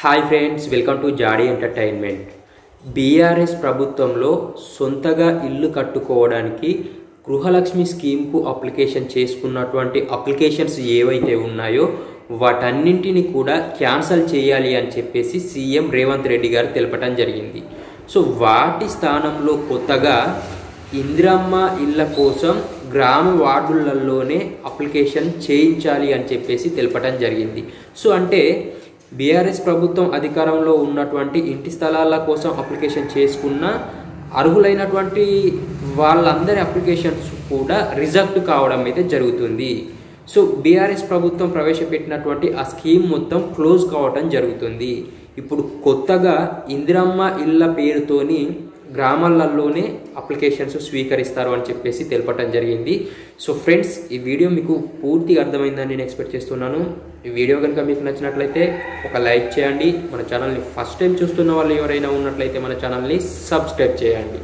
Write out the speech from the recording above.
Hi friends, welcome to జాడీ entertainment. BRS ప్రభుత్వంలో సొంతగా ఇల్లు కట్టుకోవడానికి గృహలక్ష్మి స్కీమ్కు అప్లికేషన్ చేసుకున్నటువంటి అప్లికేషన్స్ ఏవైతే ఉన్నాయో వాటన్నింటిని కూడా క్యాన్సిల్ చేయాలి అని చెప్పేసి సీఎం రేవంత్ రెడ్డి గారు తెలపడం జరిగింది. సో వాటి స్థానంలో కొత్తగా ఇందిరమ్మ ఇళ్ళ కోసం గ్రామ వార్డులలోనే అప్లికేషన్ చేయించాలి అని చెప్పేసి తెలపడం జరిగింది. సో అంటే బీఆర్ఎస్ ప్రభుత్వం అధికారంలో ఉన్నటువంటి ఇంటి స్థలాల కోసం అప్లికేషన్ చేసుకున్న అర్హులైనటువంటి వాళ్ళందరి అప్లికేషన్స్ కూడా రిజెక్ట్ కావడం అయితే జరుగుతుంది. సో బీఆర్ఎస్ ప్రభుత్వం ప్రవేశపెట్టినటువంటి ఆ స్కీమ్ మొత్తం క్లోజ్ కావడం జరుగుతుంది. ఇప్పుడు కొత్తగా ఇందిరమ్మ ఇళ్ళ పేరుతోని గ్రామాలలోనే అప్లికేషన్స్ స్వీకరిస్తారు అని చెప్పేసి తెలపడం జరిగింది. సో ఫ్రెండ్స్, ఈ వీడియో మీకు పూర్తిగా అర్థమైందని నేను ఎక్స్పెక్ట్ చేస్తున్నాను. ఈ వీడియో కనుక మీకు నచ్చినట్లయితే ఒక లైక్ చేయండి. మన ఛానల్ని ఫస్ట్ టైం చూస్తున్న వాళ్ళు ఎవరైనా ఉన్నట్లయితే మన ఛానల్ని సబ్స్క్రైబ్ చేయండి.